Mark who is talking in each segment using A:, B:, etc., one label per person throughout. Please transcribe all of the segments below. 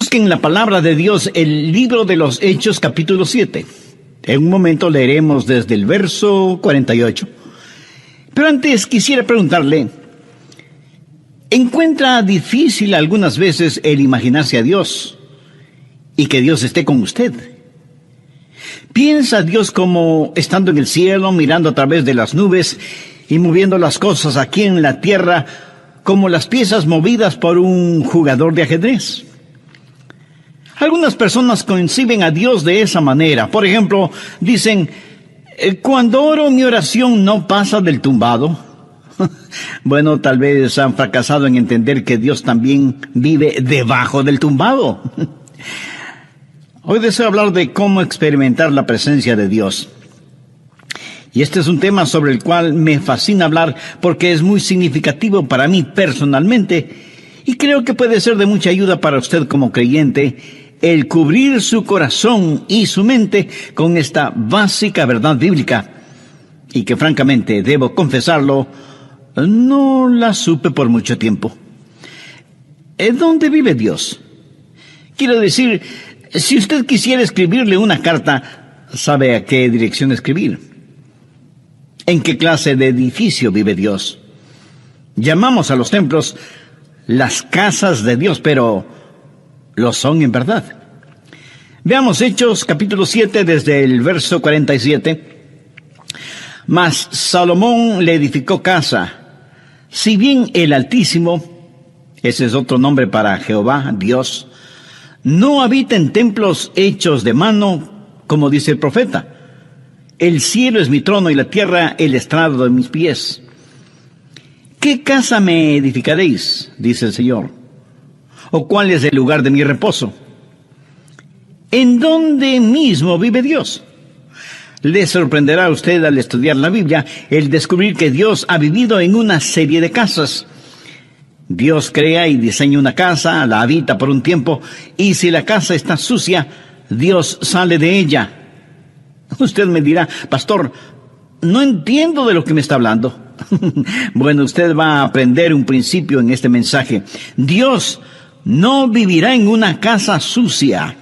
A: Busquen la palabra de Dios, el libro de los Hechos, capítulo 7. En un momento leeremos desde el verso 48. Pero antes quisiera preguntarle, ¿encuentra difícil algunas veces el imaginarse a Dios y que Dios esté con usted? ¿Piensa a Dios como estando en el cielo, mirando a través de las nubes y moviendo las cosas aquí en la tierra como las piezas movidas por un jugador de ajedrez? Algunas personas conciben a Dios de esa manera. Por ejemplo, dicen, cuando oro mi oración no pasa del tumbado. Bueno, tal vez han fracasado en entender que Dios también vive debajo del tumbado. Hoy deseo hablar de cómo experimentar la presencia de Dios. Y este es un tema sobre el cual me fascina hablar porque es muy significativo para mí personalmente y creo que puede ser de mucha ayuda para usted como creyente el cubrir su corazón y su mente con esta básica verdad bíblica y que francamente, debo confesarlo, no la supe por mucho tiempo. ¿Dónde vive Dios? Quiero decir, si usted quisiera escribirle una carta, ¿sabe a qué dirección escribir? ¿En qué clase de edificio vive Dios? Llamamos a los templos las casas de Dios, pero ¿lo son en verdad? Veamos Hechos capítulo 7 desde el verso 47. Mas Salomón le edificó casa, si bien el Altísimo, ese es otro nombre para Jehová, Dios, no habita en templos hechos de mano, como dice el profeta. El cielo es mi trono y la tierra el estrado de mis pies. ¿Qué casa me edificaréis? Dice el Señor. ¿O cuál es el lugar de mi reposo? ¿En dónde mismo vive Dios? Le sorprenderá a usted al estudiar la Biblia el descubrir que Dios ha vivido en una serie de casas. Dios crea y diseña una casa, la habita por un tiempo, y si la casa está sucia, Dios sale de ella. Usted me dirá, pastor, no entiendo de lo que me está hablando. Bueno, usted va a aprender un principio en este mensaje. Dios no vivirá en una casa sucia.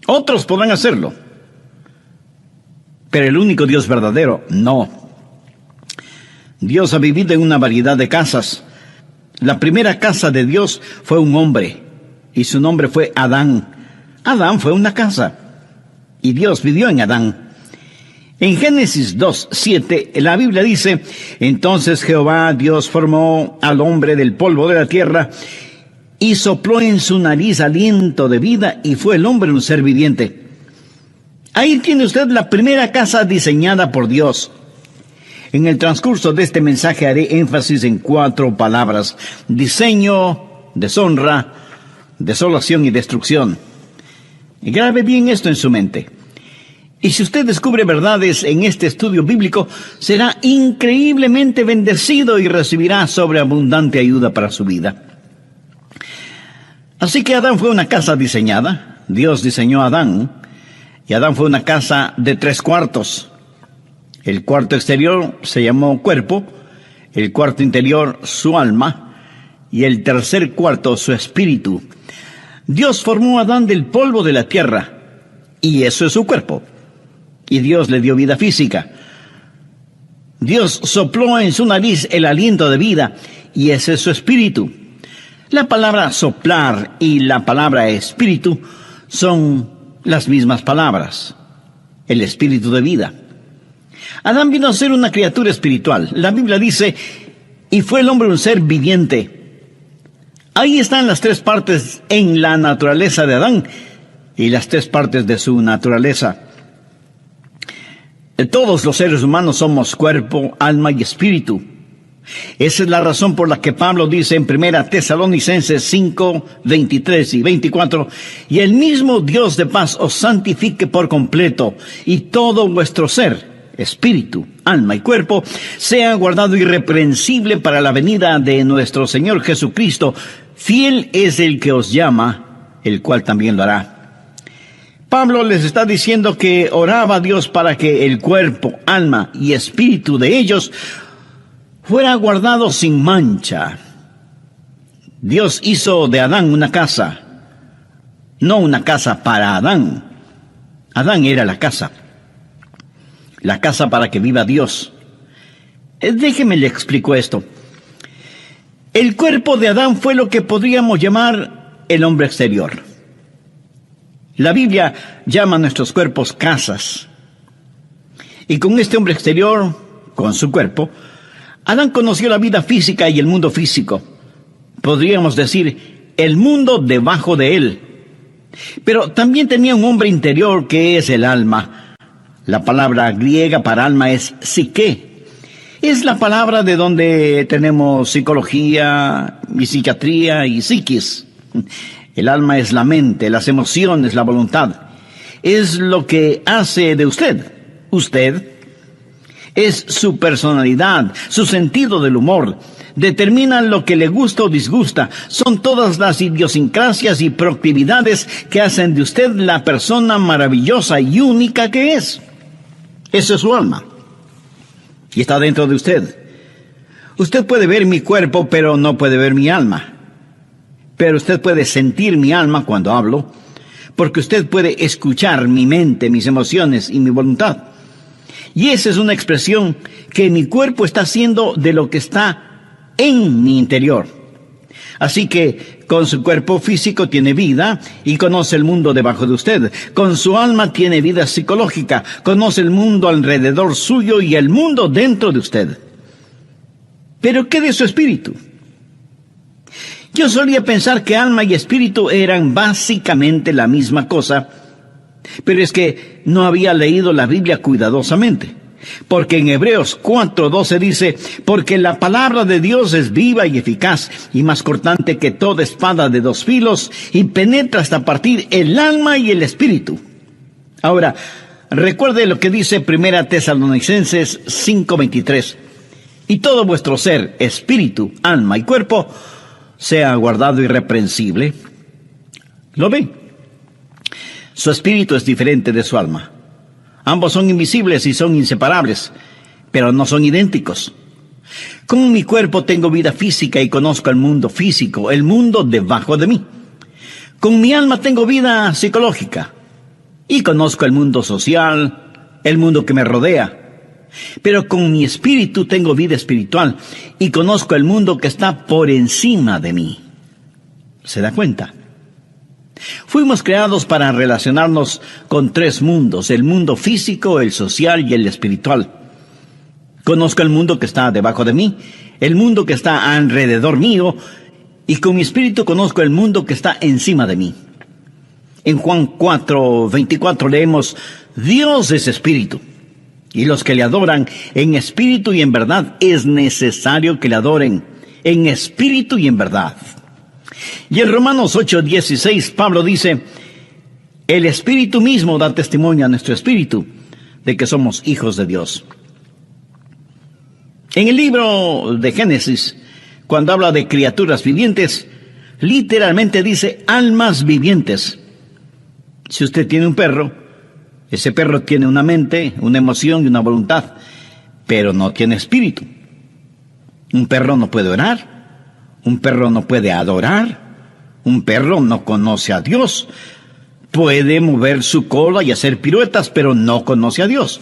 A: Otros podrán hacerlo, pero el único Dios verdadero, no. Dios ha vivido en una variedad de casas. La primera casa de Dios fue un hombre, y su nombre fue Adán. Adán fue una casa, y Dios vivió en Adán. En Génesis 2:7, la Biblia dice, entonces Jehová Dios formó al hombre del polvo de la tierra, y sopló en su nariz aliento de vida, y fue el hombre un ser viviente. Ahí tiene usted la primera casa diseñada por Dios. En el transcurso de este mensaje haré énfasis en 4 palabras: diseño, deshonra, desolación y destrucción. Y grabe bien esto en su mente. Y si usted descubre verdades en este estudio bíblico, será increíblemente bendecido y recibirá sobreabundante ayuda para su vida. Así que Adán fue una casa diseñada. Dios diseñó a Adán, y Adán fue una casa de 3 cuartos. El cuarto exterior se llamó cuerpo, el cuarto interior su alma, y el tercer cuarto su espíritu. Dios formó a Adán del polvo de la tierra, y eso es su cuerpo. Y Dios le dio vida física. Dios sopló en su nariz el aliento de vida, y ese es su espíritu. La palabra soplar y la palabra espíritu son las mismas palabras, el espíritu de vida. Adán vino a ser una criatura espiritual. La Biblia dice, y fue el hombre un ser viviente. Ahí están las 3 partes en la naturaleza de Adán y las 3 partes de su naturaleza. Todos los seres humanos somos cuerpo, alma y espíritu. Esa es la razón por la que Pablo dice en 1 Tesalonicenses 5, 23 y 24, y el mismo Dios de paz os santifique por completo, y todo vuestro ser, espíritu, alma y cuerpo, sea guardado irreprensible para la venida de nuestro Señor Jesucristo. Fiel es el que os llama, el cual también lo hará. Pablo les está diciendo que oraba a Dios para que el cuerpo, alma y espíritu de ellos fuera guardado sin mancha. Dios hizo de Adán una casa, no una casa para Adán. Adán era la casa para que viva Dios. Déjeme le explico esto. El cuerpo de Adán fue lo que podríamos llamar el hombre exterior. La Biblia llama a nuestros cuerpos casas. Y con este hombre exterior, con su cuerpo, Adán conoció la vida física y el mundo físico. Podríamos decir, el mundo debajo de él. Pero también tenía un hombre interior que es el alma. La palabra griega para alma es psique. Es la palabra de donde tenemos psicología y psiquiatría y psiquis. El alma es la mente, las emociones, la voluntad. Es lo que hace de usted. Usted es su personalidad, su sentido del humor. Determina lo que le gusta o disgusta. Son todas las idiosincrasias y proclividades que hacen de usted la persona maravillosa y única que es. Eso es su alma. Y está dentro de usted. Usted puede ver mi cuerpo, pero no puede ver mi alma. Pero usted puede sentir mi alma cuando hablo, porque usted puede escuchar mi mente, mis emociones y mi voluntad. Y esa es una expresión que mi cuerpo está haciendo de lo que está en mi interior. Así que con su cuerpo físico tiene vida y conoce el mundo debajo de usted. Con su alma tiene vida psicológica, conoce el mundo alrededor suyo y el mundo dentro de usted. ¿Pero qué de su espíritu? Yo solía pensar que alma y espíritu eran básicamente la misma cosa, pero es que no había leído la Biblia cuidadosamente. Porque en Hebreos 4:12 dice, porque la palabra de Dios es viva y eficaz, y más cortante que toda espada de dos filos, y penetra hasta partir el alma y el espíritu. Ahora, recuerde lo que dice 1 Tesalonicenses 5:23. Y todo vuestro ser, espíritu, alma y cuerpo, sea guardado irreprensible. ¿Lo ve? Su espíritu es diferente de su alma. Ambos son invisibles y son inseparables, pero no son idénticos. Con mi cuerpo tengo vida física y conozco el mundo físico, el mundo debajo de mí. Con mi alma tengo vida psicológica y conozco el mundo social, el mundo que me rodea. Pero con mi espíritu tengo vida espiritual y conozco el mundo que está por encima de mí. ¿Se da cuenta? Fuimos creados para relacionarnos con tres mundos, el mundo físico, el social y el espiritual. Conozco el mundo que está debajo de mí, el mundo que está alrededor mío, y con mi espíritu conozco el mundo que está encima de mí. En Juan 4:24 leemos, Dios es espíritu, y los que le adoran en espíritu y en verdad es necesario que le adoren en espíritu y en verdad. Y en Romanos 8:16 Pablo dice, el Espíritu mismo da testimonio a nuestro espíritu de que somos hijos de Dios. En el libro de Génesis, cuando habla de criaturas vivientes, literalmente dice almas vivientes. Si usted tiene un perro, ese perro tiene una mente, una emoción y una voluntad, pero no tiene espíritu. Un perro no puede orar. Un perro no puede adorar. Un perro no conoce a Dios. Puede mover su cola y hacer piruetas, pero no conoce a Dios.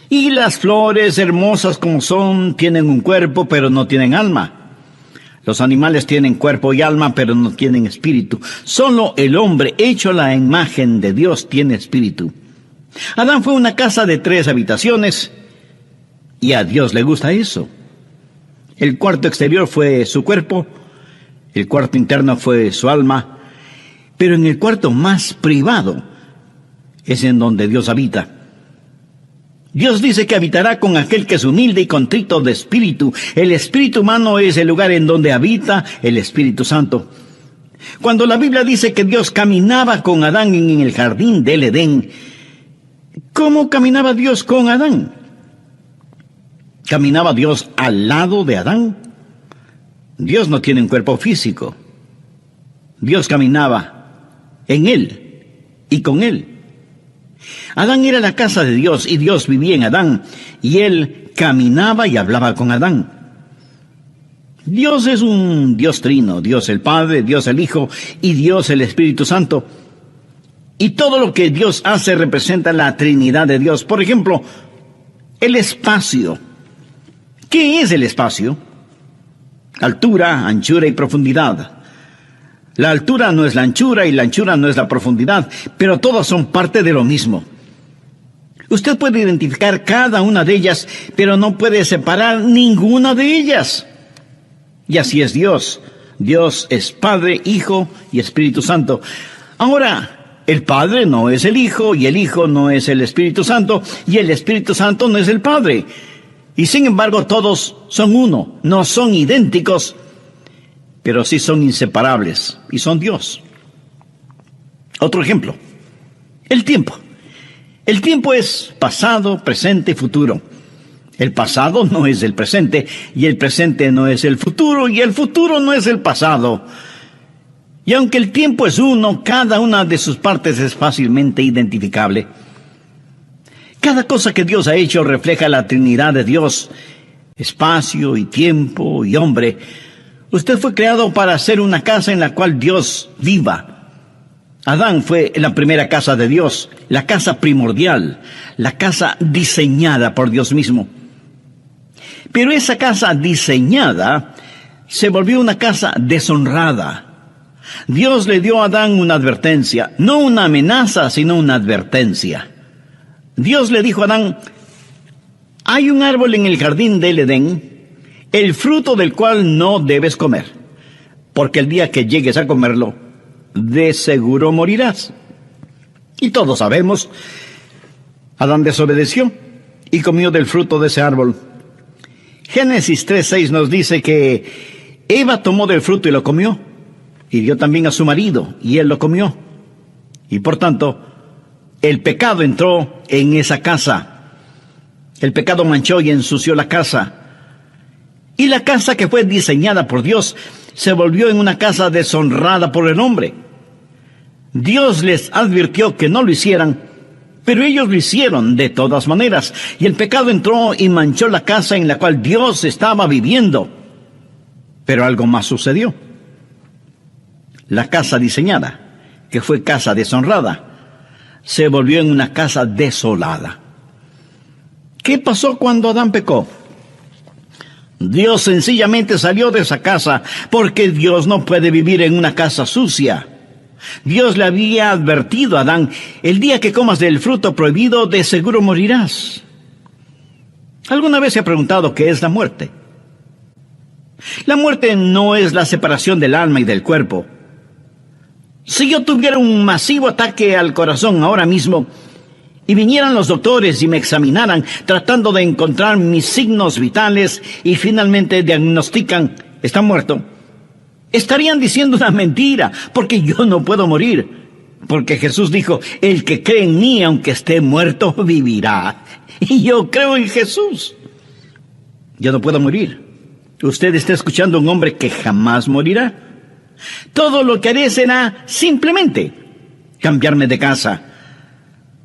A: Y las flores, hermosas como son, tienen un cuerpo, pero no tienen alma. Los animales tienen cuerpo y alma, pero no tienen espíritu. Solo el hombre, hecho a la imagen de Dios, tiene espíritu. Adán fue una casa de 3 habitaciones, y a Dios le gusta eso. El cuarto exterior fue su cuerpo, el cuarto interno fue su alma, pero en el cuarto más privado es en donde Dios habita. Dios dice que habitará con aquel que es humilde y contrito de espíritu. El espíritu humano es el lugar en donde habita el Espíritu Santo. Cuando la Biblia dice que Dios caminaba con Adán en el jardín del Edén, ¿cómo caminaba Dios con Adán? ¿Caminaba Dios al lado de Adán? Dios no tiene un cuerpo físico. Dios caminaba en él y con él. Adán era la casa de Dios y Dios vivía en Adán y él caminaba y hablaba con Adán. Dios es un Dios trino, Dios el Padre, Dios el Hijo y Dios el Espíritu Santo. Y todo lo que Dios hace representa la Trinidad de Dios. Por ejemplo, el espacio. ¿Qué es el espacio? Altura, anchura y profundidad. La altura no es la anchura y la anchura no es la profundidad, pero todas son parte de lo mismo. Usted puede identificar cada una de ellas, pero no puede separar ninguna de ellas. Y así es Dios. Dios es Padre, Hijo y Espíritu Santo. Ahora, el Padre no es el Hijo, y el Hijo no es el Espíritu Santo, y el Espíritu Santo no es el Padre. Y sin embargo, todos son uno, no son idénticos, pero sí son inseparables, y son Dios. Otro ejemplo, el tiempo. El tiempo es pasado, presente y futuro. El pasado no es el presente, y el presente no es el futuro, y el futuro no es el pasado. Y aunque el tiempo es uno, cada una de sus partes es fácilmente identificable. Cada cosa que Dios ha hecho refleja la Trinidad de Dios, espacio y tiempo y hombre. Usted fue creado para hacer una casa en la cual Dios viva. Adán fue la primera casa de Dios, la casa primordial, la casa diseñada por Dios mismo. Pero esa casa diseñada se volvió una casa deshonrada. Dios le dio a Adán una advertencia, no una amenaza, sino una advertencia. Dios le dijo a Adán: hay un árbol en el jardín del Edén, el fruto del cual no debes comer, porque el día que llegues a comerlo, de seguro morirás. Y todos sabemos, Adán desobedeció y comió del fruto de ese árbol. Génesis 3:6 nos dice que Eva tomó del fruto y lo comió, y dio también a su marido, y él lo comió. Y por tanto, el pecado entró en esa casa. El pecado manchó y ensució la casa. Y la casa que fue diseñada por Dios se volvió en una casa deshonrada por el hombre. Dios les advirtió que no lo hicieran, pero ellos lo hicieron de todas maneras. Y el pecado entró y manchó la casa en la cual Dios estaba viviendo. Pero algo más sucedió. La casa diseñada, que fue casa deshonrada, se volvió en una casa desolada. ¿Qué pasó cuando Adán pecó? Dios sencillamente salió de esa casa, porque Dios no puede vivir en una casa sucia. Dios le había advertido a Adán: el día que comas del fruto prohibido, de seguro morirás. ¿Alguna vez se ha preguntado qué es la muerte? La muerte no es la separación del alma y del cuerpo. Si yo tuviera un masivo ataque al corazón ahora mismo, y vinieran los doctores y me examinaran tratando de encontrar mis signos vitales y finalmente diagnostican: está muerto, estarían diciendo una mentira, porque yo no puedo morir. Porque Jesús dijo: el que cree en mí, aunque esté muerto, vivirá. Y yo creo en Jesús. Yo no puedo morir. Usted está escuchando a un hombre que jamás morirá. Todo lo que haré será simplemente cambiarme de casa.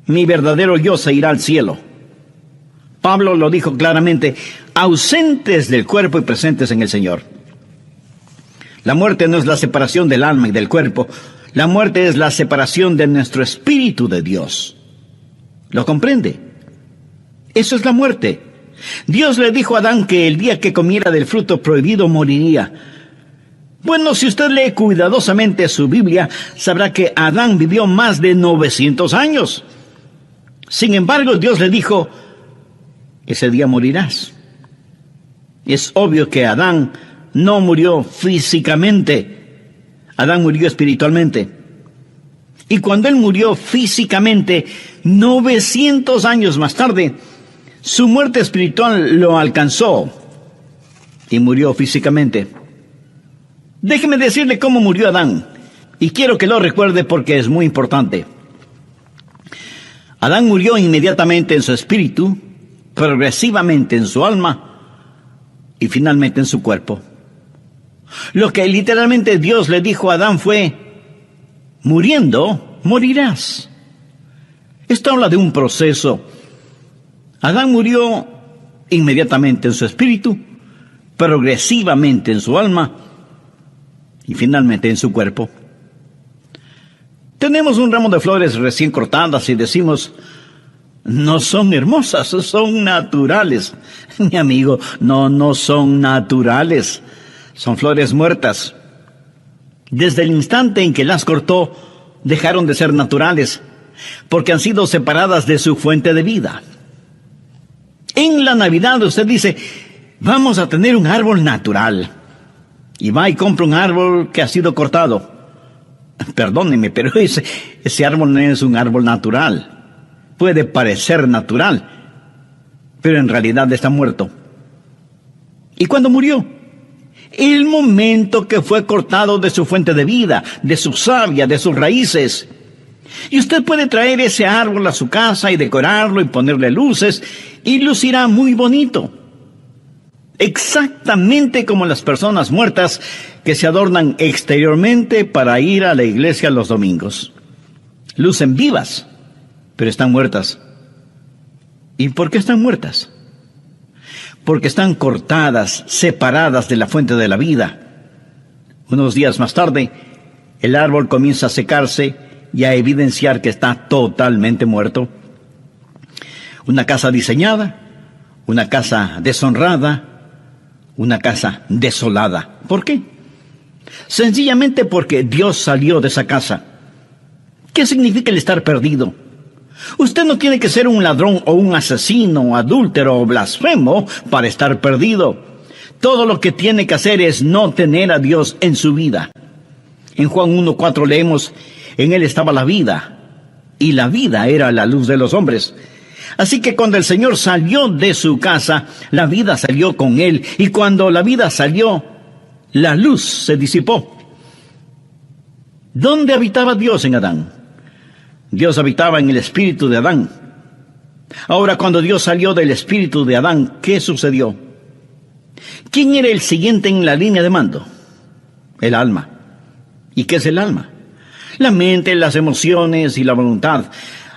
A: Mi verdadero yo se irá al cielo. Pablo lo dijo claramente: ausentes del cuerpo y presentes en el Señor. La muerte no es la separación del alma y del cuerpo. La muerte es la separación de nuestro espíritu de Dios. ¿Lo comprende? Eso es la muerte. Dios le dijo a Adán que el día que comiera del fruto prohibido moriría. Bueno, si usted lee cuidadosamente su Biblia, sabrá que Adán vivió más de 900 años. Sin embargo, Dios le dijo: ese día morirás. Es obvio que Adán no murió físicamente. Adán murió espiritualmente. Y cuando él murió físicamente, 900 años más tarde, su muerte espiritual lo alcanzó y murió físicamente. Déjeme decirle cómo murió Adán, y quiero que lo recuerde porque es muy importante. Adán murió inmediatamente en su espíritu, progresivamente en su alma y finalmente en su cuerpo. Lo que literalmente Dios le dijo a Adán fue: muriendo, morirás. Esto habla de un proceso. Adán murió inmediatamente en su espíritu, progresivamente en su alma y finalmente en su cuerpo. Tenemos un ramo de flores recién cortadas y decimos, no son hermosas, son naturales. Mi amigo, no son naturales, son flores muertas. Desde el instante en que las cortó, dejaron de ser naturales, porque han sido separadas de su fuente de vida. En la Navidad usted dice, vamos a tener un árbol natural. Y va y compra un árbol que ha sido cortado. Perdóneme, pero ese árbol no es un árbol natural. Puede parecer natural, pero en realidad está muerto. ¿Y cuándo murió? El momento que fue cortado de su fuente de vida, de su savia, de sus raíces. Y usted puede traer ese árbol a su casa y decorarlo y ponerle luces, y lucirá muy bonito. Exactamente como las personas muertas que se adornan exteriormente para ir a la iglesia los domingos. Lucen vivas, pero están muertas. ¿Y por qué están muertas? Porque están cortadas, separadas de la fuente de la vida. Unos días más tarde, el árbol comienza a secarse y a evidenciar que está totalmente muerto. Una casa diseñada, una casa deshonrada, una casa desolada. ¿Por qué? Sencillamente porque Dios salió de esa casa. ¿Qué significa el estar perdido? Usted no tiene que ser un ladrón o un asesino, adúltero o blasfemo para estar perdido. Todo lo que tiene que hacer es no tener a Dios en su vida. En Juan 1:4 leemos, en Él estaba la vida, y la vida era la luz de los hombres. Así que cuando el Señor salió de su casa, la vida salió con Él. Y cuando la vida salió, la luz se disipó. ¿Dónde habitaba Dios en Adán? Dios habitaba en el espíritu de Adán. Ahora, cuando Dios salió del espíritu de Adán, ¿qué sucedió? ¿Quién era el siguiente en la línea de mando? El alma. ¿Y qué es el alma? La mente, las emociones y la voluntad.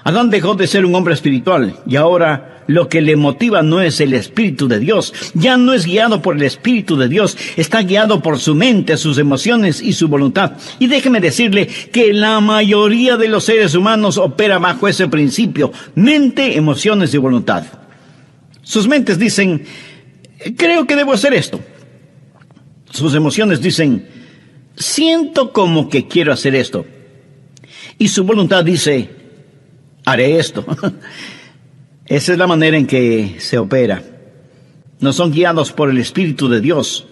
A: Adán dejó de ser un hombre espiritual y ahora lo que le motiva no es el Espíritu de Dios. Ya no es guiado por el Espíritu de Dios, está guiado por su mente, sus emociones y su voluntad. Y déjeme decirle que la mayoría de los seres humanos opera bajo ese principio: mente, emociones y voluntad. Sus mentes dicen, creo que debo hacer esto. Sus emociones dicen, siento como que quiero hacer esto. Y su voluntad dice, haré esto. Esa es la manera en que se opera. No son guiados por el Espíritu de Dios.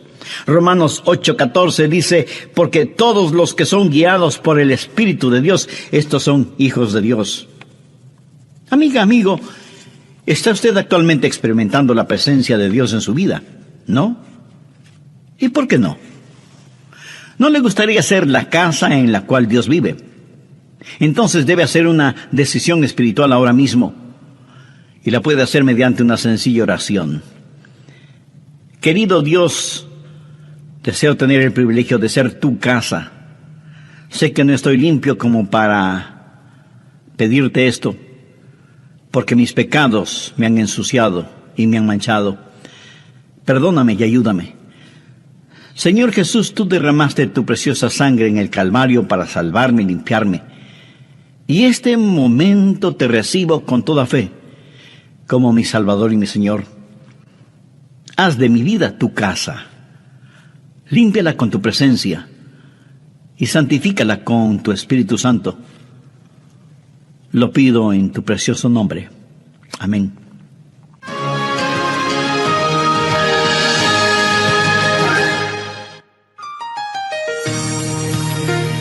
A: Romanos 8:14 dice, porque todos los que son guiados por el Espíritu de Dios, estos son hijos de Dios. Amiga, amigo, ¿está usted actualmente experimentando la presencia de Dios en su vida? ¿No? ¿Y por qué no? ¿No le gustaría ser la casa en la cual Dios vive? Entonces debe hacer una decisión espiritual ahora mismo. Y la puede hacer mediante una sencilla oración. Querido Dios, deseo tener el privilegio de ser tu casa. Sé que no estoy limpio como para pedirte esto, porque mis pecados me han ensuciado y me han manchado. Perdóname y ayúdame. Señor Jesús, tú derramaste tu preciosa sangre en el Calvario para salvarme y limpiarme. Y este momento te recibo con toda fe, como mi Salvador y mi Señor. Haz de mi vida tu casa. Límpiala con tu presencia y santifícala con tu Espíritu Santo. Lo pido en tu precioso nombre. Amén.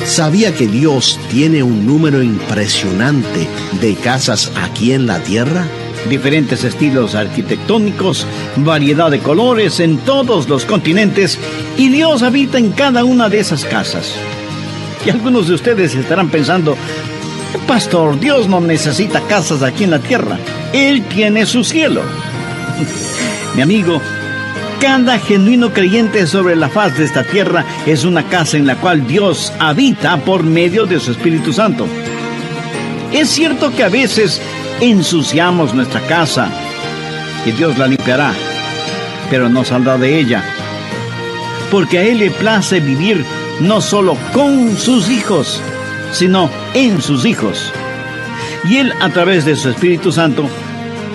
B: ¿Sabía que Dios tiene un número impresionante de casas aquí en la tierra?
A: Diferentes estilos arquitectónicos, variedad de colores en todos los continentes, y Dios habita en cada una de esas casas. Y algunos de ustedes estarán pensando, pastor, Dios no necesita casas aquí en la tierra, Él tiene su cielo. Mi amigo, cada genuino creyente sobre la faz de esta tierra es una casa en la cual Dios habita por medio de su Espíritu Santo. Es cierto que a veces ensuciamos nuestra casa y Dios la limpiará, pero no saldrá de ella porque a Él le place vivir no solo con sus hijos, sino en sus hijos. Y Él, a través de su Espíritu Santo,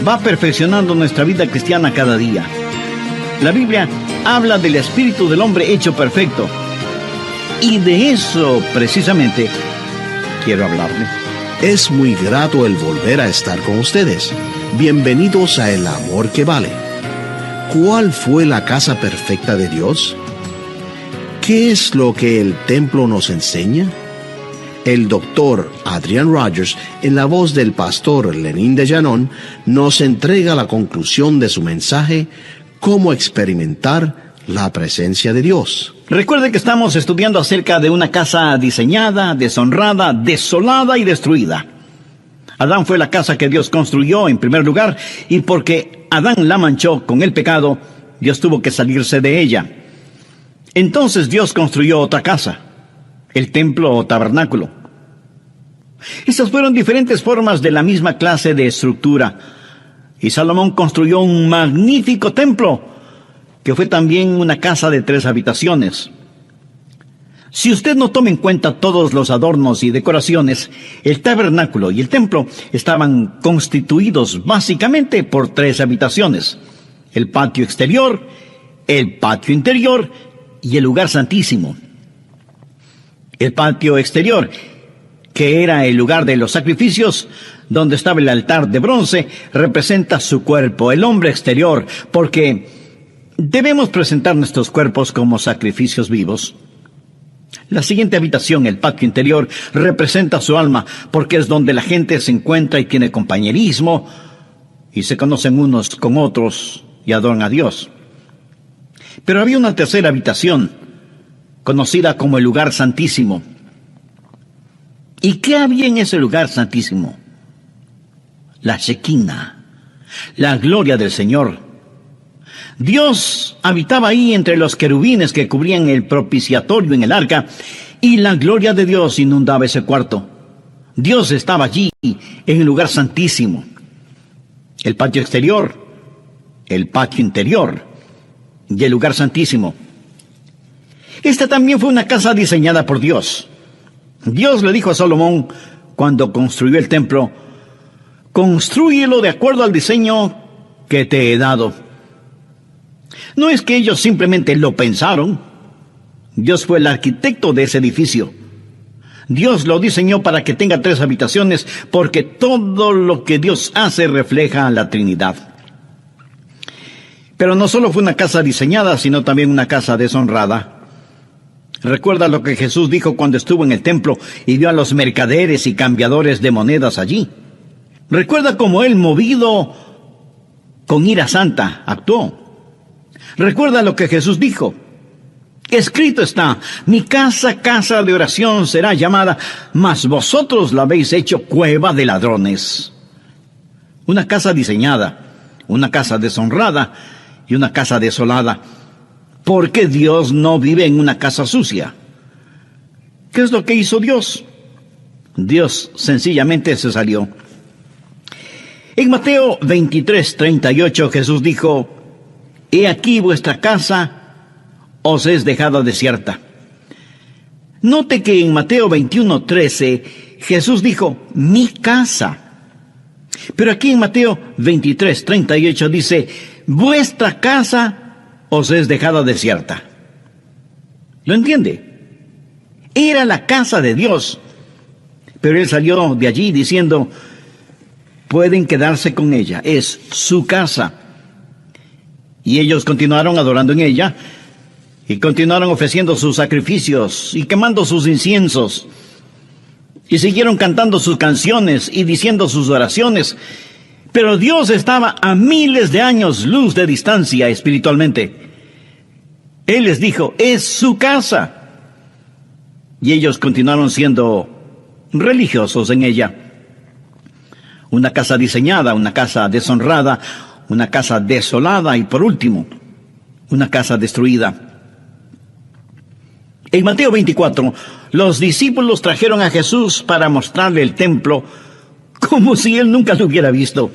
A: va perfeccionando nuestra vida cristiana cada día. La Biblia habla del espíritu del hombre hecho perfecto. Y de eso, precisamente, quiero hablarle.
B: Es muy grato el volver a estar con ustedes. Bienvenidos a El Amor que Vale. ¿Cuál fue la casa perfecta de Dios? ¿Qué es lo que el templo nos enseña? El doctor Adrian Rogers, en la voz del pastor Lenín de Llanón, nos entrega la conclusión de su mensaje, cómo experimentar la presencia de Dios.
A: Recuerde que estamos estudiando acerca de una casa diseñada, deshonrada, desolada y destruida. Adán fue la casa que Dios construyó en primer lugar, y porque Adán la manchó con el pecado, Dios tuvo que salirse de ella. Entonces Dios construyó otra casa, el templo o tabernáculo. Estas fueron diferentes formas de la misma clase de estructura, y Salomón construyó un magnífico templo, que fue también una casa de 3 habitaciones. Si usted no toma en cuenta todos los adornos y decoraciones, el tabernáculo y el templo estaban constituidos básicamente por 3 habitaciones: el patio exterior, el patio interior y el lugar santísimo. El patio exterior, que era el lugar de los sacrificios, donde estaba el altar de bronce, representa su cuerpo, el hombre exterior, porque debemos presentar nuestros cuerpos como sacrificios vivos. La siguiente habitación, el patio interior, representa su alma, porque es donde la gente se encuentra y tiene compañerismo, y se conocen unos con otros y adoran a Dios. Pero había una tercera habitación, conocida como el lugar santísimo. ¿Y qué había en ese lugar santísimo? La Shekinah, la gloria del Señor. Dios habitaba ahí entre los querubines que cubrían el propiciatorio en el arca, y la gloria de Dios inundaba ese cuarto. Dios estaba allí, en el lugar santísimo. El patio exterior, el patio interior y el lugar santísimo. Esta también fue una casa diseñada por Dios. Dios le dijo a Salomón, cuando construyó el templo: «Constrúyelo de acuerdo al diseño que te he dado». No es que ellos simplemente lo pensaron. Dios fue el arquitecto de ese edificio. Dios lo diseñó para que tenga 3 habitaciones, porque todo lo que Dios hace refleja a la Trinidad. Pero no solo fue una casa diseñada, sino también una casa deshonrada. Recuerda lo que Jesús dijo cuando estuvo en el templo y vio a los mercaderes y cambiadores de monedas allí. Recuerda cómo Él, movido con ira santa, actuó. Recuerda lo que Jesús dijo: escrito está, mi casa, casa de oración será llamada, mas vosotros la habéis hecho cueva de ladrones. Una casa diseñada, una casa deshonrada y una casa desolada. Porque Dios no vive en una casa sucia. ¿Qué es lo que hizo Dios? Dios sencillamente se salió. En Mateo 23:38 Jesús dijo: «He aquí vuestra casa os es dejada desierta». Note que en Mateo 21:13 Jesús dijo: «mi casa». Pero aquí en Mateo 23:38 dice: «vuestra casa os es dejada desierta». ¿Lo entiende? Era la casa de Dios, pero Él salió de allí diciendo: pueden quedarse con ella, es su casa. Y ellos continuaron adorando en ella, y continuaron ofreciendo sus sacrificios y quemando sus inciensos, y siguieron cantando sus canciones y diciendo sus oraciones. Pero Dios estaba a miles de años luz de distancia espiritualmente. Él les dijo: es su casa. Y ellos continuaron siendo religiosos en ella. Una casa diseñada, una casa deshonrada, una casa desolada y, por último, una casa destruida. En Mateo 24, los discípulos trajeron a Jesús para mostrarle el templo como si Él nunca lo hubiera visto.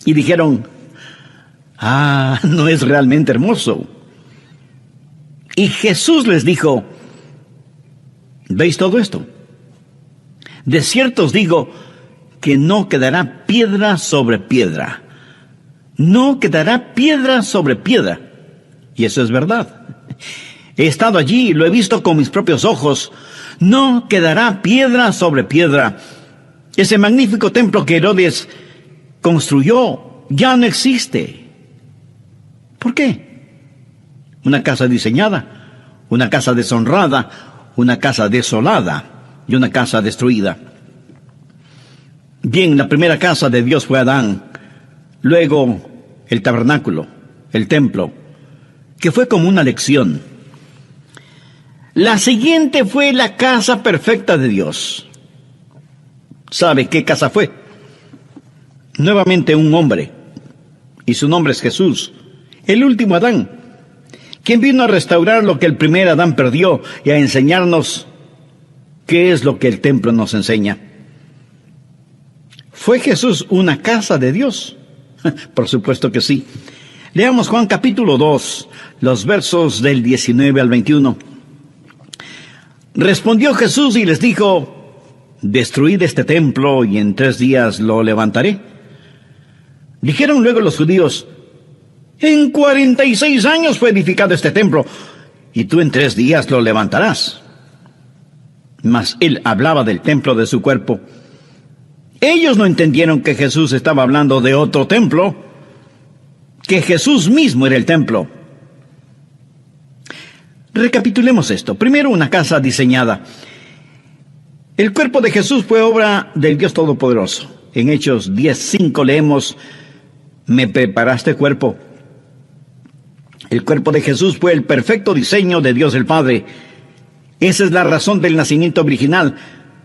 A: Y dijeron: no es realmente hermoso. Y Jesús les dijo: ¿veis todo esto? De cierto os digo que no quedará piedra sobre piedra. No quedará piedra sobre piedra. Y eso es verdad. He estado allí, lo he visto con mis propios ojos. No quedará piedra sobre piedra. Ese magnífico templo que Herodes construyó ya no existe. ¿Por qué? Una casa diseñada, una casa deshonrada, una casa desolada y una casa destruida. Bien, la primera casa de Dios fue Adán, luego el tabernáculo, el templo, que fue como una lección. La siguiente fue la casa perfecta de Dios. ¿Sabe qué casa fue? Nuevamente un hombre, y su nombre es Jesús, el último Adán, quien vino a restaurar lo que el primer Adán perdió y a enseñarnos qué es lo que el templo nos enseña. ¿Fue Jesús una casa de Dios? Por supuesto que sí. Leamos Juan capítulo 2, los versos del 19 al 21. Respondió Jesús y les dijo: destruid este templo y en 3 días lo levantaré. Dijeron luego los judíos: en 46 años fue edificado este templo, y tú en 3 días lo levantarás. Mas él hablaba del templo de su cuerpo. Ellos no entendieron que Jesús estaba hablando de otro templo, que Jesús mismo era el templo. Recapitulemos esto. Primero, una casa diseñada. El cuerpo de Jesús fue obra del Dios Todopoderoso. En Hechos 10:5 leemos: me preparaste cuerpo. El cuerpo de Jesús fue el perfecto diseño de Dios el Padre. Esa es la razón del nacimiento virginal,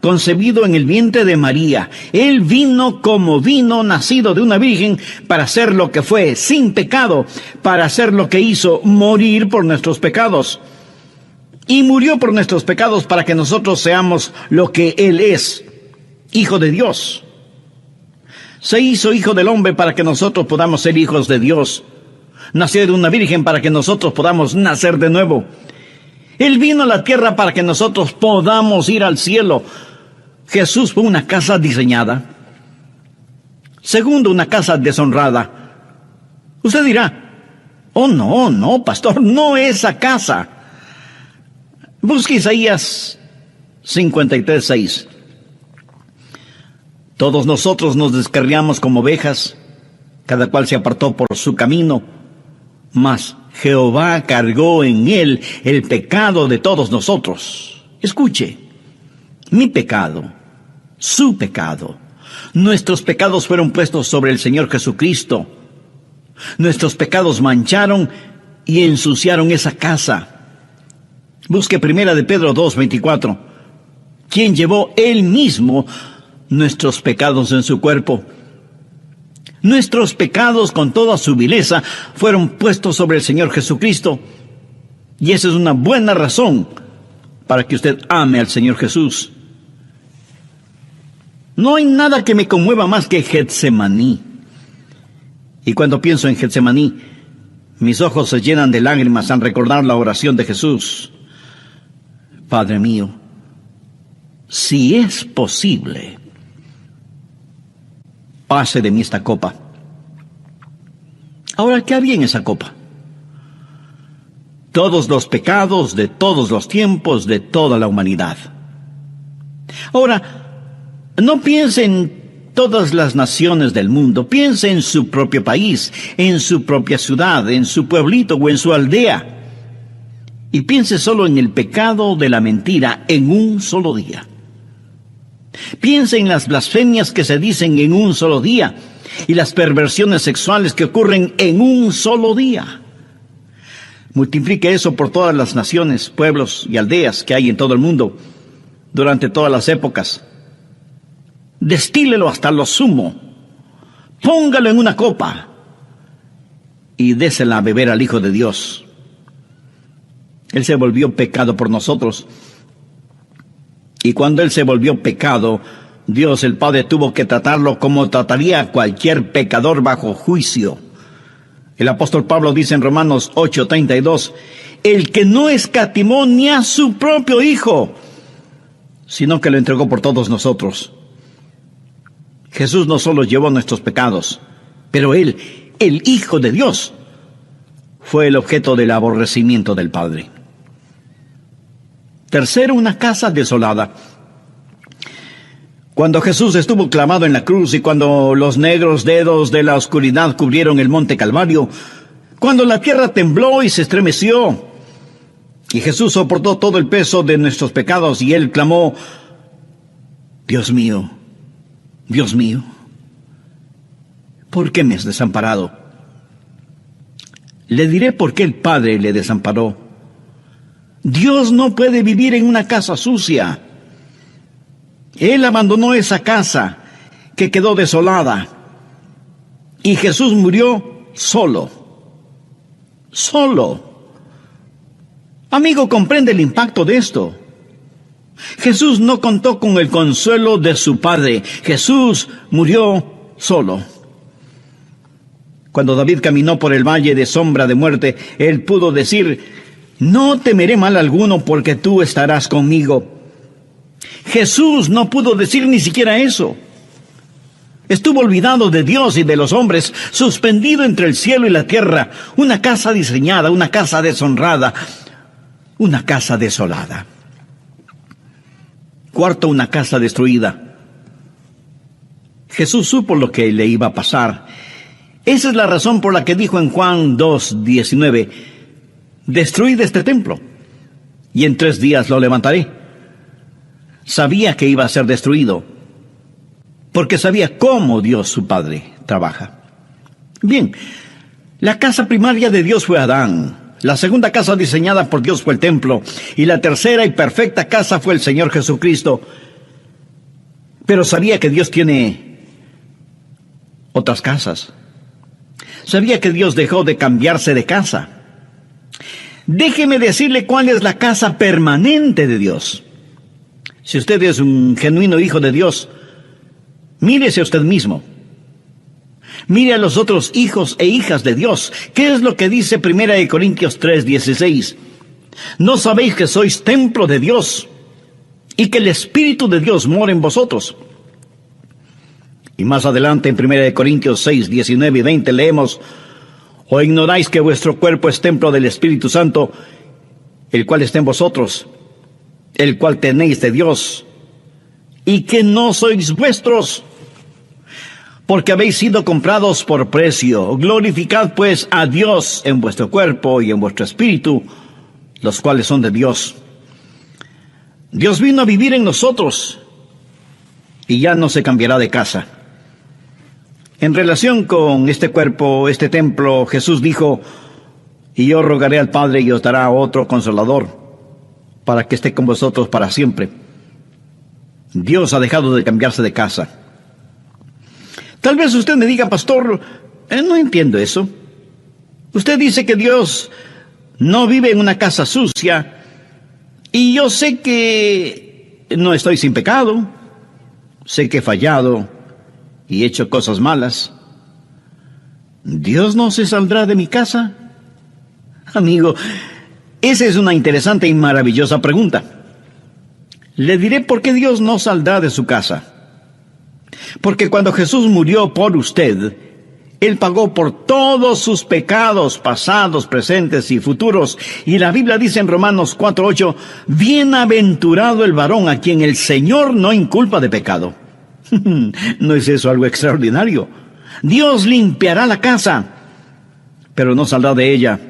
A: concebido en el vientre de María. Él vino como vino, nacido de una virgen, para hacer lo que fue, sin pecado, para hacer lo que hizo, morir por nuestros pecados. Y murió por nuestros pecados para que nosotros seamos lo que Él es, Hijo de Dios. Se hizo Hijo del Hombre para que nosotros podamos ser hijos de Dios. Nació de una virgen para que nosotros podamos nacer de nuevo. Él vino a la tierra para que nosotros podamos ir al cielo. Jesús fue una casa diseñada. Segundo, una casa deshonrada. Usted dirá: oh no, pastor, no esa casa. Busque Isaías 53:6. Todos nosotros nos descarriamos como ovejas, cada cual se apartó por su camino, mas Jehová cargó en él el pecado de todos nosotros. Escuche, mi pecado, su pecado, nuestros pecados fueron puestos sobre el Señor Jesucristo. Nuestros pecados mancharon y ensuciaron esa casa. Busque 1 de Pedro 2:24, quien llevó él mismo nuestros pecados en su cuerpo. Nuestros pecados con toda su vileza fueron puestos sobre el Señor Jesucristo. Y esa es una buena razón para que usted ame al Señor Jesús. No hay nada que me conmueva más que Getsemaní. Y cuando pienso en Getsemaní, mis ojos se llenan de lágrimas al recordar la oración de Jesús. Padre mío, si es posible, pase de mí esta copa. Ahora, ¿qué había en esa copa? Todos los pecados de todos los tiempos de toda la humanidad. Ahora, no piense en todas las naciones del mundo, piense en su propio país, en su propia ciudad, en su pueblito o en su aldea. Y piense solo en el pecado de la mentira en un solo día. Piense en las blasfemias que se dicen en un solo día y las perversiones sexuales que ocurren en un solo día. Multiplique eso por todas las naciones, pueblos y aldeas que hay en todo el mundo durante todas las épocas. Destílelo hasta lo sumo. Póngalo en una copa y désela a beber al Hijo de Dios. Él se volvió pecado por nosotros. Y cuando Él se volvió pecado, Dios el Padre tuvo que tratarlo como trataría a cualquier pecador bajo juicio. El apóstol Pablo dice en Romanos 8:32, el que no escatimó ni a su propio Hijo, sino que lo entregó por todos nosotros. Jesús no solo llevó nuestros pecados, pero Él, el Hijo de Dios, fue el objeto del aborrecimiento del Padre. Tercero, una casa desolada. Cuando Jesús estuvo clavado en la cruz y cuando los negros dedos de la oscuridad cubrieron el monte Calvario, cuando la tierra tembló y se estremeció, y Jesús soportó todo el peso de nuestros pecados, y Él clamó: Dios mío, ¿por qué me has desamparado? Le diré por qué el Padre le desamparó. Dios no puede vivir en una casa sucia. Él abandonó esa casa que quedó desolada. Y Jesús murió solo. Amigo, comprende el impacto de esto. Jesús no contó con el consuelo de su Padre. Jesús murió solo. Cuando David caminó por el valle de sombra de muerte, él pudo decir: no temeré mal alguno, porque tú estarás conmigo. Jesús no pudo decir ni siquiera eso. Estuvo olvidado de Dios y de los hombres, suspendido entre el cielo y la tierra, una casa diseñada, una casa deshonrada, una casa desolada. Cuarto, una casa destruida. Jesús supo lo que le iba a pasar. Esa es la razón por la que dijo en Juan 2:19: destruid este templo, y en 3 días lo levantaré. Sabía que iba a ser destruido, porque sabía cómo Dios, su Padre, trabaja. Bien, la casa primaria de Dios fue Adán. La segunda casa diseñada por Dios fue el templo. Y la tercera y perfecta casa fue el Señor Jesucristo. Pero sabía que Dios tiene otras casas. Sabía que Dios dejó de cambiarse de casa. Déjeme decirle cuál es la casa permanente de Dios. Si usted es un genuino hijo de Dios, mírese a usted mismo. Mire a los otros hijos e hijas de Dios. ¿Qué es lo que dice 1 Corintios 3:16? ¿No sabéis que sois templo de Dios y que el Espíritu de Dios mora en vosotros? Y más adelante en 1 Corintios 6:19 y 20 leemos: ¿o ignoráis que vuestro cuerpo es templo del Espíritu Santo, el cual está en vosotros, el cual tenéis de Dios, y que no sois vuestros? Porque habéis sido comprados por precio. Glorificad pues a Dios en vuestro cuerpo y en vuestro espíritu, los cuales son de Dios. Dios vino a vivir en nosotros y ya no se cambiará de casa. En relación con este cuerpo, este templo, Jesús dijo: y yo rogaré al Padre y os dará otro Consolador, para que esté con vosotros para siempre. Dios ha dejado de cambiarse de casa. Tal vez usted me diga: pastor, no entiendo eso. Usted dice que Dios no vive en una casa sucia, y yo sé que no estoy sin pecado, sé que he fallado y he hecho cosas malas. ¿Dios no se saldrá de mi casa? Amigo, esa es una interesante y maravillosa pregunta. Le diré por qué Dios no saldrá de su casa. Porque cuando Jesús murió por usted, Él pagó por todos sus pecados pasados, presentes y futuros. Y la Biblia dice en Romanos 4:8: bienaventurado el varón a quien el Señor no inculpa de pecado. ¿No es eso algo extraordinario? Dios limpiará la casa, pero no saldrá de ella.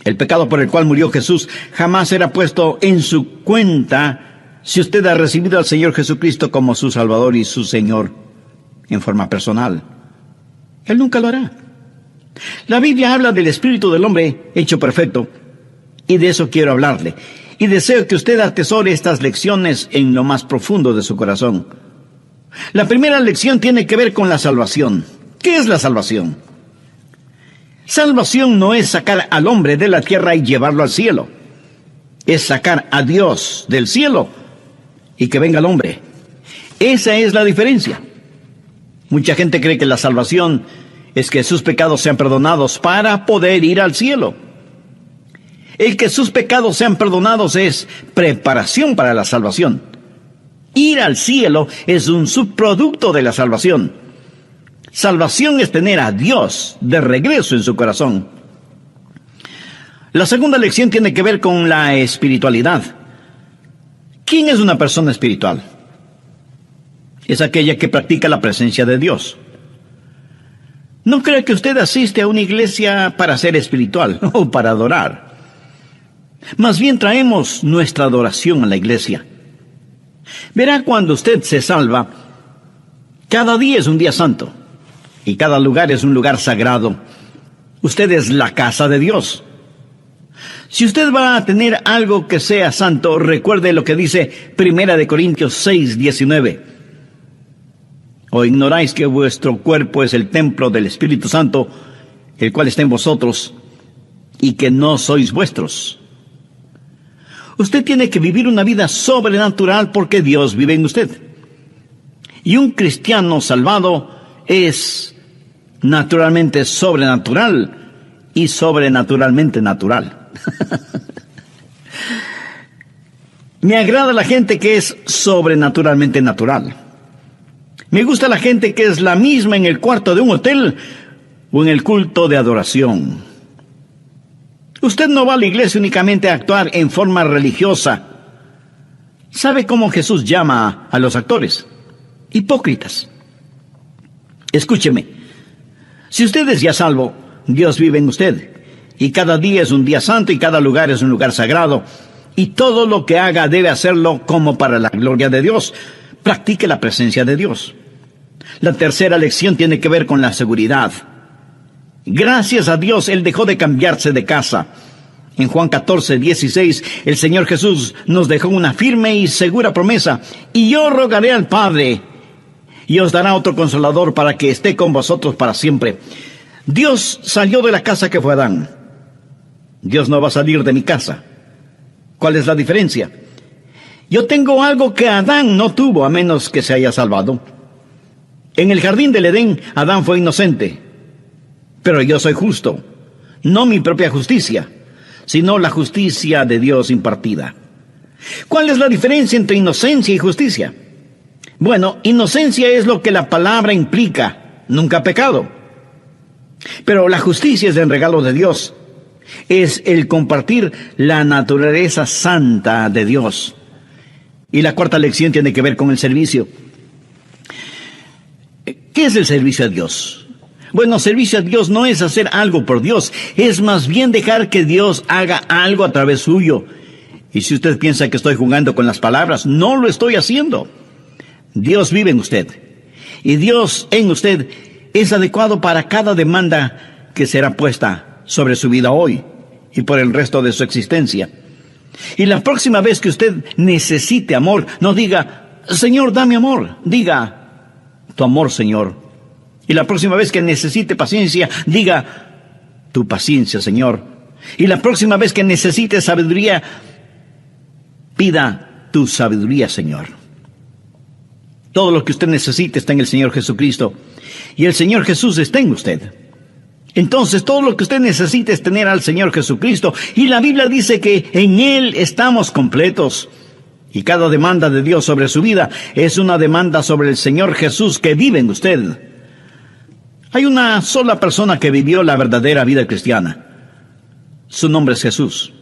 A: El pecado por el cual murió Jesús jamás será puesto en su cuenta si usted ha recibido al Señor Jesucristo como su Salvador y su Señor en forma personal. Él nunca lo hará. La Biblia habla del espíritu del hombre hecho perfecto, y de eso quiero hablarle. Y deseo que usted atesore estas lecciones en lo más profundo de su corazón. La primera lección tiene que ver con la salvación. ¿Qué es la salvación? Salvación no es sacar al hombre de la tierra y llevarlo al cielo. Es sacar a Dios del cielo y que venga el hombre. Esa es la diferencia. Mucha gente cree que la salvación es que sus pecados sean perdonados para poder ir al cielo. El que sus pecados sean perdonados es preparación para la salvación. Ir al cielo es un subproducto de la salvación. Salvación es tener a Dios de regreso en su corazón. La segunda lección tiene que ver con la espiritualidad. ¿Quién es una persona espiritual? Es aquella que practica la presencia de Dios. No creo que usted asiste a una iglesia para ser espiritual o para adorar. Más bien traemos nuestra adoración a la iglesia. Verá, cuando usted se salva, cada día es un día santo y cada lugar es un lugar sagrado. Usted es la casa de Dios. Si usted va a tener algo que sea santo, recuerde lo que dice 1 Corintios 6:19. ¿O ignoráis que vuestro cuerpo es el templo del Espíritu Santo, el cual está en vosotros, y que no sois vuestros? Usted tiene que vivir una vida sobrenatural porque Dios vive en usted. Y un cristiano salvado es naturalmente sobrenatural y sobrenaturalmente natural. Me agrada la gente que es sobrenaturalmente natural. Me gusta la gente que es la misma en el cuarto de un hotel o en el culto de adoración. Usted no va a la iglesia únicamente a actuar en forma religiosa. ¿Sabe cómo Jesús llama a los actores? Hipócritas. Escúcheme. Si usted es ya salvo, Dios vive en usted. Y cada día es un día santo y cada lugar es un lugar sagrado. Y todo lo que haga debe hacerlo como para la gloria de Dios. Practique la presencia de Dios. La tercera lección tiene que ver con la seguridad. Gracias a Dios, Él dejó de cambiarse de casa. En Juan 14:16, el Señor Jesús nos dejó una firme y segura promesa. Y yo rogaré al Padre, y os dará otro consolador para que esté con vosotros para siempre. Dios salió de la casa que fue Adán. Dios no va a salir de mi casa. ¿Cuál es la diferencia? Yo tengo algo que Adán no tuvo, a menos que se haya salvado. En el jardín del Edén, Adán fue inocente. Pero yo soy justo. No mi propia justicia, sino la justicia de Dios impartida. ¿Cuál es la diferencia entre inocencia y justicia? Bueno, inocencia es lo que la palabra implica, nunca pecado. Pero la justicia es el regalo de Dios. Es el compartir la naturaleza santa de Dios. Y la cuarta lección tiene que ver con el servicio. ¿Qué es el servicio a Dios? Bueno, servicio a Dios no es hacer algo por Dios, es más bien dejar que Dios haga algo a través suyo. Y si usted piensa que estoy jugando con las palabras, no lo estoy haciendo. Dios vive en usted. Y Dios en usted es adecuado para cada demanda que será puesta sobre su vida hoy y por el resto de su existencia. Y la próxima vez que usted necesite amor, no diga, Señor, dame amor. Diga, tu amor, Señor. Y la próxima vez que necesite paciencia, diga, tu paciencia, Señor. Y la próxima vez que necesite sabiduría, pida tu sabiduría, Señor. Todo lo que usted necesite está en el Señor Jesucristo. Y el Señor Jesús está en usted. Entonces, todo lo que usted necesita es tener al Señor Jesucristo. Y la Biblia dice que en Él estamos completos. Y cada demanda de Dios sobre su vida es una demanda sobre el Señor Jesús que vive en usted. Hay una sola persona que vivió la verdadera vida cristiana. Su nombre es Jesús.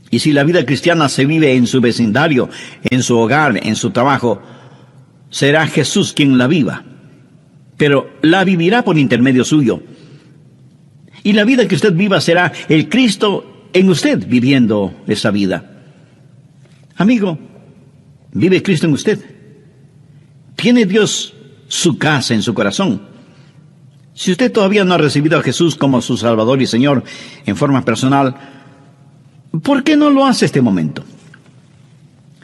A: Y si la vida cristiana se vive en su vecindario, en su hogar, en su trabajo, será Jesús quien la viva. Pero la vivirá por intermedio suyo. Y la vida que usted viva será el Cristo en usted viviendo esa vida. Amigo, ¿vive Cristo en usted? ¿Tiene Dios su casa en su corazón? Si usted todavía no ha recibido a Jesús como su Salvador y Señor en forma personal, ¿por qué no lo hace este momento?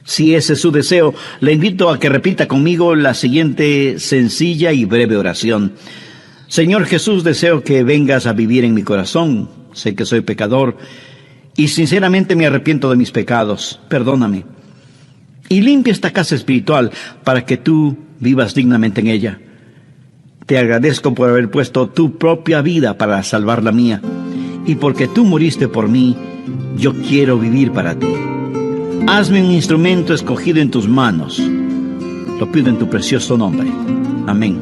A: Si ese es su deseo, le invito a que repita conmigo la siguiente sencilla y breve oración. Señor Jesús, deseo que vengas a vivir en mi corazón. Sé que soy pecador y sinceramente me arrepiento de mis pecados. Perdóname. Y limpia esta casa espiritual para que tú vivas dignamente en ella. Te agradezco por haber puesto tu propia vida para salvar la mía. y porque tú moriste por mí, yo quiero vivir para ti. Hazme un instrumento escogido en tus manos. Lo pido en tu precioso nombre. Amén.